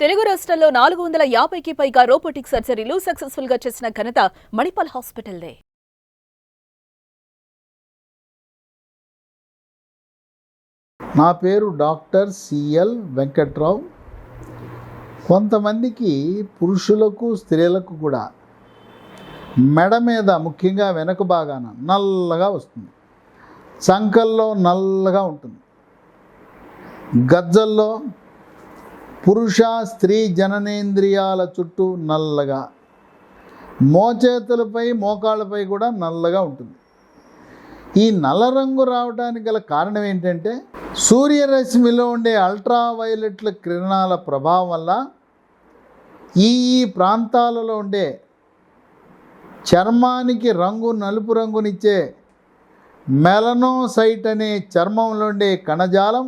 తెలుగు రాష్ట్రాల్లో 450కి పైగా రోబోటిక్ సర్జరీలు సక్సెస్ఫుల్ గా చేసిన ఘనత మణిపాల్ హాస్పిటల్దే. నా పేరు డాక్టర్ సిఎల్ వెంకట్రావు. కొంతమందికి పురుషులకు స్త్రీలకు కూడా మెడ మీద ముఖ్యంగా వెనక భాగాన నల్లగా వస్తుంది, చంకల్లో నల్లగా ఉంటుంది, గజ్జల్లో పురుష స్త్రీ జననేంద్రియాల చుట్టూ నల్లగా, మోచేతులపై మోకాళ్ళపై కూడా నల్లగా ఉంటుంది. ఈ నల్ల రంగు రావడానికి గల కారణం ఏంటంటే సూర్యరశ్మిలో ఉండే అల్ట్రావైలెట్ల కిరణాల ప్రభావం వల్ల ఈ ప్రాంతాలలో ఉండే చర్మానికి రంగు నలుపు రంగునిచ్చే మెలనోసైట్ అనే చర్మంలో ఉండే కణజాలం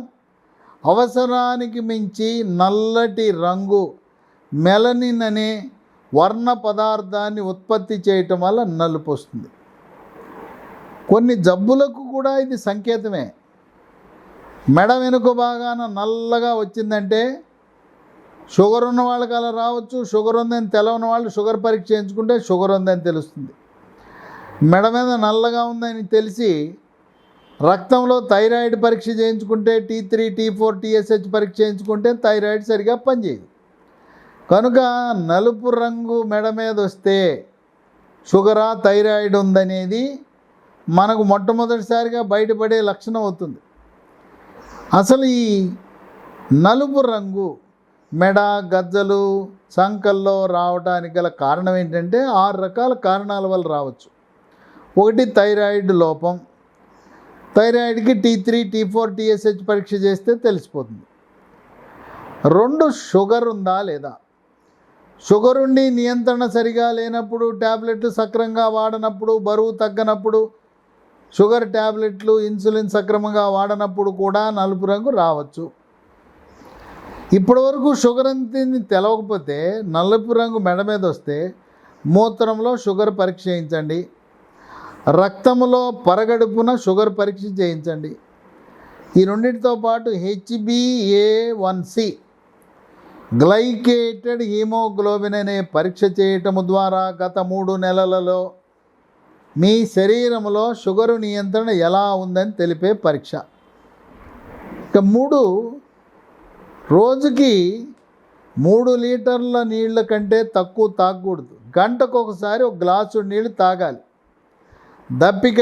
అవసరానికి మించి నల్లటి రంగు మెలనిన్ అనే వర్ణ పదార్థాన్ని ఉత్పత్తి చేయటం వల్ల నలుపు వస్తుంది. కొన్ని జబ్బులకు కూడా ఇది సంకేతమే. మెడ వెనుక భాగాన నల్లగా వచ్చిందంటే షుగర్ ఉన్న వాళ్ళకి అలా రావచ్చు. షుగర్ ఉందని తెలవని వాళ్ళు షుగర్ పరీక్ష చేయించుకుంటే షుగర్ ఉందని తెలుస్తుంది. మెడ మీద నల్లగా ఉందని తెలిసి రక్తంలో థైరాయిడ్ పరీక్ష చేయించుకుంటే T3, T4, TSH పరీక్ష చేయించుకుంటే థైరాయిడ్ సరిగా పనిచేయదు. కనుక నలుపు రంగు మెడ మీద వస్తే షుగరా థైరాయిడ్ ఉందనేది మనకు మొట్టమొదటిసారిగా బయటపడే లక్షణం అవుతుంది. అసలు ఈ నలుపు రంగు మెడ గజ్జలు సంకల్లో రావడానికి గల కారణం ఏంటంటే 6 రకాల కారణాల వల్ల రావచ్చు. ఒకటి థైరాయిడ్ లోపం. థైరాయిడ్కి T3, T4, TSH పరీక్ష చేస్తే తెలిసిపోతుంది. 2 షుగర్ ఉందా లేదా. షుగర్ ఉండి నియంత్రణ సరిగా లేనప్పుడు, ట్యాబ్లెట్లు సక్రమంగా వాడనప్పుడు, బరువు తగ్గనప్పుడు, షుగర్ ట్యాబ్లెట్లు ఇన్సులిన్ సక్రమంగా వాడనప్పుడు కూడా నలుపు రంగు రావచ్చు. ఇప్పటివరకు షుగర్ అంతని తెలవకపోతే నలుపు రంగు మెడ మీద వస్తే మూత్రంలో షుగర్ పరీక్ష చేయించండి, రక్తంలో పరగడుపున షుగర్ పరీక్ష చేయించండి. ఈ రెండింటితో పాటు HbA1c గ్లైకేటెడ్ హీమోగ్లోబిన్ అనే పరీక్ష చేయటము ద్వారా గత 3 నెలలలో మీ శరీరంలో షుగరు నియంత్రణ ఎలా ఉందని తెలిపే పరీక్ష. ఇక 3, రోజుకి 3 లీటర్ల నీళ్ళ కంటే తక్కువ తాగకూడదు. గంటకు ఒకసారి 1 గ్లాసు నీళ్ళు తాగాలి. దప్పిక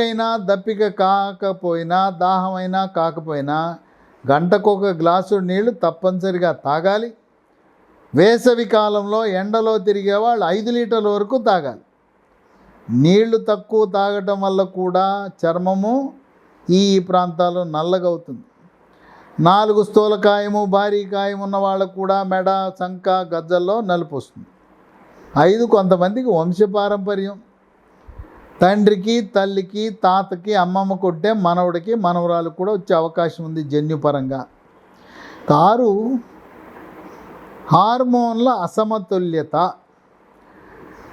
కాకపోయినా, దాహమైనా కాకపోయినా గంటకు 1 గ్లాసు నీళ్లు తప్పనిసరిగా తాగాలి. వేసవి కాలంలో ఎండలో తిరిగే వాళ్ళు 5 లీటర్ల వరకు తాగాలి. నీళ్లు తక్కువ తాగటం వల్ల కూడా చర్మము ఈ ప్రాంతాల్లో నల్లగవుతుంది. 4 స్థూలకాయము భారీ కాయం ఉన్న వాళ్ళకు కూడా మెడ సంక గజ్జల్లో నలుపు వస్తుంది. 5 కొంతమందికి వంశపారంపర్యం. తండ్రికి తల్లికి తాతకి అమ్మమ్మ కొట్టే మనవడికి మనవరాలకు కూడా వచ్చే అవకాశం ఉంది జన్యుపరంగా. 6 హార్మోన్ల అసమతుల్యత.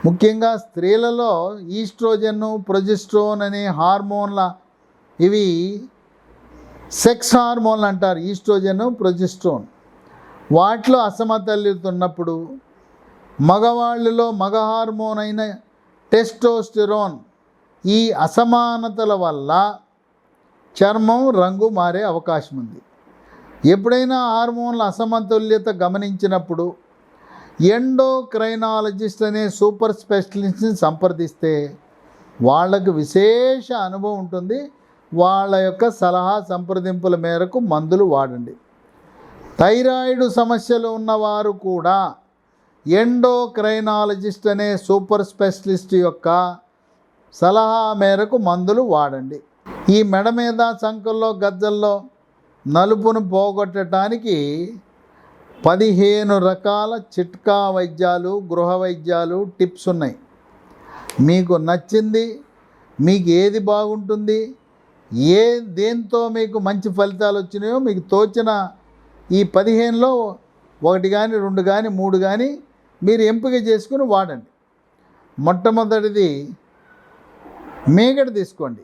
ముఖ్యంగా స్త్రీలలో ఈస్ట్రోజన్, ప్రొజెస్ట్రోన్ అనే హార్మోన్ల, ఇవి సెక్స్ హార్మోన్లు అంటారు. ఈస్ట్రోజన్, ప్రొజెస్ట్రోన్ వాటిలో అసమతుల్యత ఉన్నప్పుడు మగవాళ్ళలో మగ హార్మోన్ అయిన టెస్టోస్టెరోన్ ఈ అసమానతల వల్ల చర్మం రంగు మారే అవకాశం ఉంది. ఎప్పుడైనా హార్మోన్ల అసమతుల్యత గమనించినప్పుడు ఎండోక్రైనాలజిస్ట్ అనే సూపర్ స్పెషలిస్ట్ని సంప్రదిస్తే వాళ్ళకు విశేష అనుభవం ఉంటుంది. వాళ్ళ యొక్క సలహా సంప్రదింపుల మేరకు మందులు వాడండి. థైరాయిడ్ సమస్యలు ఉన్నవారు కూడా ఎండోక్రైనాలజిస్ట్ అనే సూపర్ స్పెషలిస్ట్ యొక్క సలహా మేరకు మందులు వాడండి. ఈ మెడ మీద సంకల్లో గజ్జల్లో నలుపును పోగొట్టడానికి 15 రకాల చిట్కా వైద్యాలు, గృహ వైద్యాలు, టిప్స్ ఉన్నాయి. మీకు నచ్చింది, మీకు ఏది బాగుంటుంది, దేంతో మీకు మంచి ఫలితాలు వచ్చినాయో మీకు తోచిన ఈ 15లో 1 కానీ 2 కానీ 3 కానీ మీరు ఎంపిక చేసుకుని వాడండి. మొట్టమొదటిది మీగడ తీసుకోండి.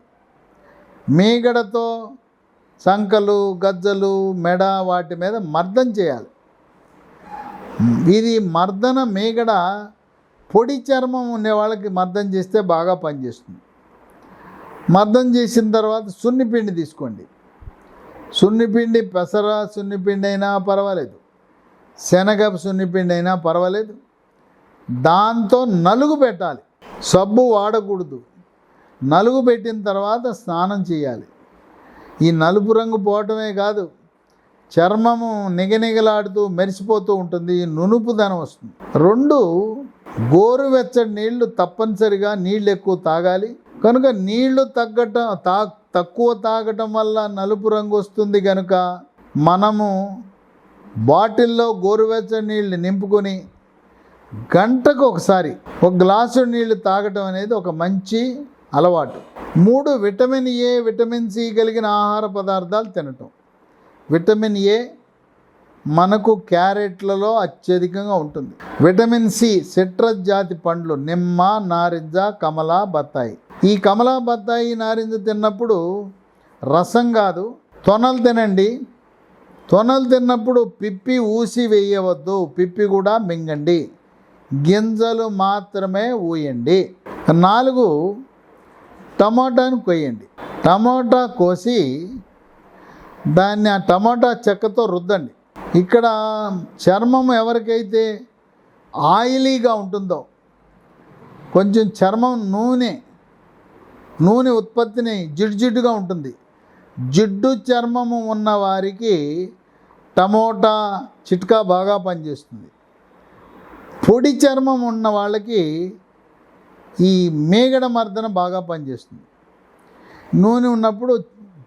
మీగడతో సంకలు గజ్జలు మెడ వాటి మీద మర్దం చేయాలి. ఇది మర్దన మీగడ పొడి చర్మం ఉండే వాళ్ళకి మర్దన చేస్తే బాగా పనిచేస్తుంది. మర్దన చేసిన తర్వాత సున్నిపిండి తీసుకోండి. సున్నిపిండి పెసర సున్నిపిండి అయినా పర్వాలేదు, శనగ సున్నిపిండి అయినా పర్వాలేదు. దాంతో నలుగు పెట్టాలి, సబ్బు వాడకూడదు. నలుగు పెట్టిన తర్వాత స్నానం చేయాలి. ఈ నలుపు రంగు పోవటమే కాదు, చర్మము నిగనిగలాడుతూ మెరిసిపోతూ ఉంటుంది, నునుపుదనం వస్తుంది. 2 గోరువెచ్చని నీళ్లు తప్పనిసరిగా నీళ్ళు ఎక్కువ తాగాలి. కనుక నీళ్లు తక్కువ తాగటం వల్ల నలుపు రంగు వస్తుంది. కనుక మనము బాటిల్లో గోరువెచ్చని నీళ్ళు నింపుకొని గంటకు ఒకసారి 1 గ్లాసు నీళ్లు తాగటం అనేది ఒక మంచి అలవాటు. 3 విటమిన్ ఏ విటమిన్ సి కలిగిన ఆహార పదార్థాలు తినటం. విటమిన్ ఏ మనకు క్యారెట్లలో అత్యధికంగా ఉంటుంది. విటమిన్ సి సిట్రస్ జాతి పండ్లు, నిమ్మ, నారింజ, కమల, బత్తాయి. ఈ కమల, బత్తాయి, నారింజ తిన్నప్పుడు రసం కాదు, తొనలు తినండి. తొనలు తిన్నప్పుడు పిప్పి ఊసి వేయవద్దు, పిప్పి కూడా మింగండి, గింజలు మాత్రమే ఊయండి. 4 టమాటాను కొయ్యండి. టమాటా కోసి దాన్ని ఆ టమాటా చెక్కతో రుద్దండి. ఇక్కడ చర్మం ఎవరికైతే ఆయిలీగా ఉంటుందో, కొంచెం చర్మం నూనె ఉత్పత్తిని జిడ్డుగా ఉంటుంది, జిడ్డు చర్మము ఉన్న వారికి టమోటా చిట్కా బాగా పనిచేస్తుంది. పొడి చర్మం ఉన్న వాళ్ళకి ఈ మీగడ మర్దన బాగా పనిచేస్తుంది. నూనె ఉన్నప్పుడు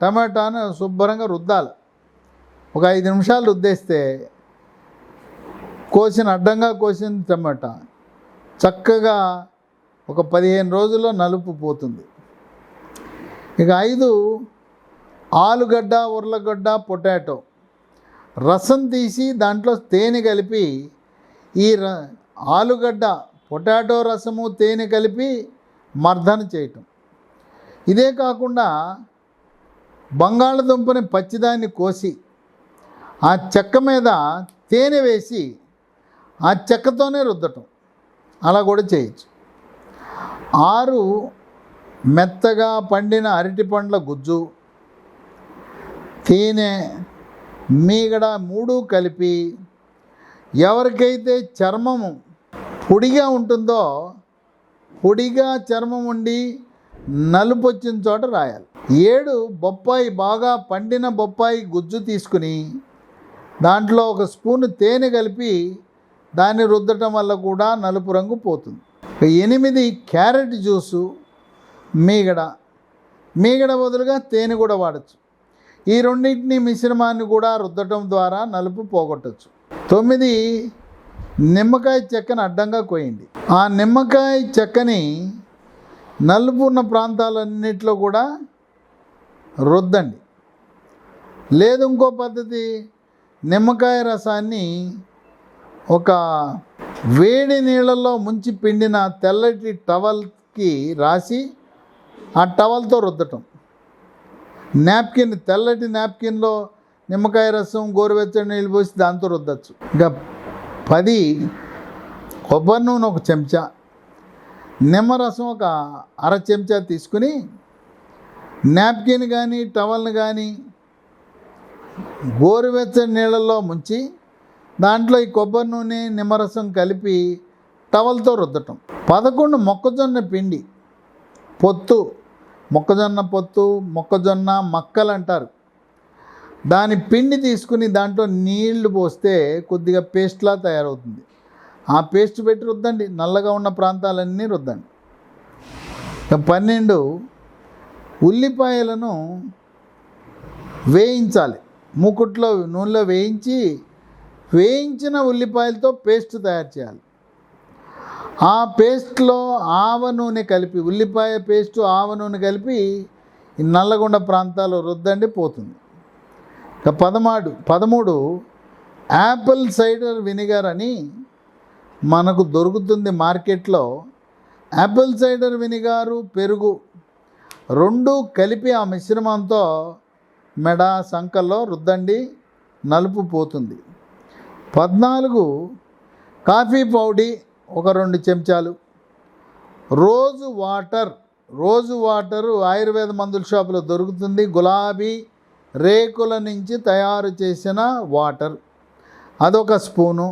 టమాటాను శుభ్రంగా రుద్దాలి. ఒక 5 నిమిషాలు రుద్దేస్తే అడ్డంగా కోసిన టమాటా చక్కగా ఒక 15 రోజుల్లో నలుపు పోతుంది. ఇక 5 ఆలుగడ్డ, ఉర్లగడ్డ, పొటాటో రసం తీసి దాంట్లో తేనె కలిపి, ఈ ఆలుగడ్డ పొటాటో రసము తేనె కలిపి మర్దన చేయటం. ఇదే కాకుండా బంగాళదుంపని పచ్చిదాన్ని కోసి ఆ చెక్క మీద తేనె వేసి ఆ చెక్కతోనే రుద్దటం, అలా కూడా చేయొచ్చు. 6 మెత్తగా పండిన అరటి పండ్ల గుజ్జు, తేనె, మీగడ 3 కలిపి ఎవరికైతే చర్మము పొడిగా ఉంటుందో, పొడిగా చర్మం ఉండి నలుపు వచ్చిన చోట రాయాలి. 7 బొప్పాయి, బాగా పండిన బొప్పాయి గుజ్జు తీసుకుని దాంట్లో 1 స్పూను తేనె కలిపి దాన్ని రుద్దటం వల్ల కూడా నలుపు రంగు పోతుంది. 8 క్యారెట్ జ్యూసు, మీగడ బదులుగా తేనె కూడా వాడచ్చు. ఈ రెండింటిని మిశ్రమాన్ని కూడా రుద్దటం ద్వారా నలుపు పోగొట్టచ్చు. 9 నిమ్మకాయ చెక్కని అడ్డంగా కోయండి. ఆ నిమ్మకాయ చెక్కని నలుపు ఉన్న ప్రాంతాలన్నింటిలో కూడా రుద్దండి. లేదు ఇంకో పద్ధతి, నిమ్మకాయ రసాన్ని ఒక వేడి నీళ్ళల్లో ముంచి పిండిన తెల్లటి టవల్కి రాసి ఆ టవల్తో రుద్దటం. తెల్లటి నాప్కిన్లో నిమ్మకాయ రసం, గోరువెచ్చని నీళ్ళు పోసి దాంతో రుద్దచ్చు. ఇంకా 10 కొబ్బరి నూనె 1 చెంచా, నిమ్మరసం 1/2 చెంచా తీసుకుని నాప్కిన్ కానీ టవల్ని కానీ గోరువెచ్చని నీళ్ళల్లో ముంచి దాంట్లో ఈ కొబ్బరి నూనె, నిమ్మరసం కలిపి టవల్తో రుద్దటం. 11 మొక్కజొన్న పిండి పొత్తు, మొక్కజొన్న మక్కలు అంటారు. దాని పిండి తీసుకుని దాంట్లో నీళ్లు పోస్తే కొద్దిగా పేస్ట్లా తయారవుతుంది. ఆ పేస్ట్ పెట్టి రుద్దండి, నల్లగా ఉన్న ప్రాంతాలన్నీ రుద్దండి. 12 ఉల్లిపాయలను వేయించాలి. మూకుట్లో నూనెలో వేయించిన ఉల్లిపాయలతో పేస్ట్ తయారు చేయాలి. ఆ పేస్ట్లో ఆవ నూనె కలిపి, ఉల్లిపాయ పేస్టు ఆవ నూనె కలిపి ఈ నల్లగొండ ప్రాంతాలు రుద్దండి, పోతుంది. ఇక 13 యాపిల్ సైడర్ వినిగర్ అని మనకు దొరుకుతుంది మార్కెట్లో. యాపిల్ సైడర్ వినిగారు, పెరుగు 2 కలిపి ఆ మిశ్రమంతో మెడ, సంకల్లో రుద్దండి, నలుపు పోతుంది. 14 కాఫీ పౌడీ ఒక 2 చెంచాలు, రోజు వాటరు ఆయుర్వేద మందుల షాపులో దొరుకుతుంది. గులాబీ రేకుల నుంచి తయారు చేసిన వాటర్ అదొక స్పూను.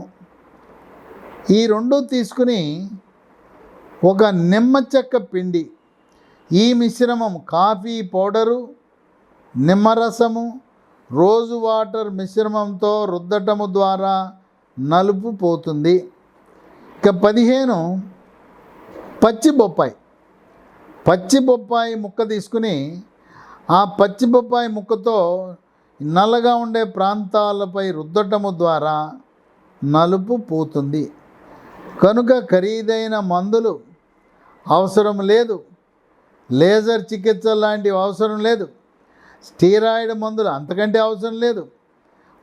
ఈ 2 తీసుకుని ఒక నిమ్మ చెక్క పిండి, ఈ మిశ్రమం కాఫీ పౌడరు, నిమ్మరసము, రోజు వాటర్ మిశ్రమంతో రుద్దటము ద్వారా నలుపు పోతుంది. ఇక 15 పచ్చి బొప్పాయి ముక్క తీసుకుని ఆ పచ్చి బొప్పాయి ముక్కతో నల్లగా ఉండే ప్రాంతాలపై రుద్దటము ద్వారా నలుపు పోతుంది. కనుక ఖరీదైన మందులు అవసరం లేదు, లేజర్ చికిత్స లాంటివి అవసరం లేదు, స్టీరాయిడ్ మందులు అంతకంటే అవసరం లేదు.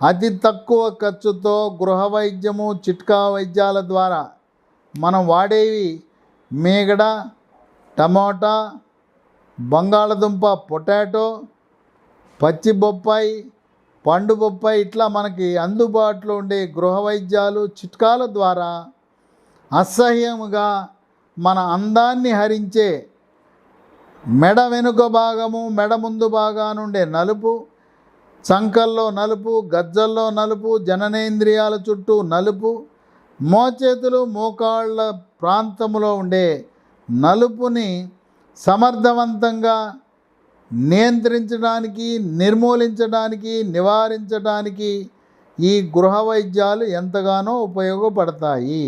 అతి తక్కువ ఖర్చుతో గృహ వైద్యము, చిట్కా వైద్యాల ద్వారా మనం వాడేవి మీగడ, టమోటా, బంగాళదుంప, పొటాటో, పచ్చి బొప్పాయి, పండు బొప్పాయి, ఇట్లా మనకి అందుబాటులో ఉండే గృహ వైద్యాలు, చిట్కాల ద్వారా అసహ్యముగా మన అందాన్ని హరించే మెడ వెనుక భాగము, మెడ ముందు భాగానుండే నలుపు, చంకల్లో నలుపు, గజ్జల్లో నలుపు, జననేంద్రియాల చుట్టూ నలుపు, మోచేతులు మోకాళ్ళ ప్రాంతంలో ఉండే నలుపుని సమర్థవంతంగా నియంత్రించడానికి, నిర్మూలించడానికి, నివారించడానికి ఈ గృహ వైద్యాలు ఎంతగానో ఉపయోగపడతాయి.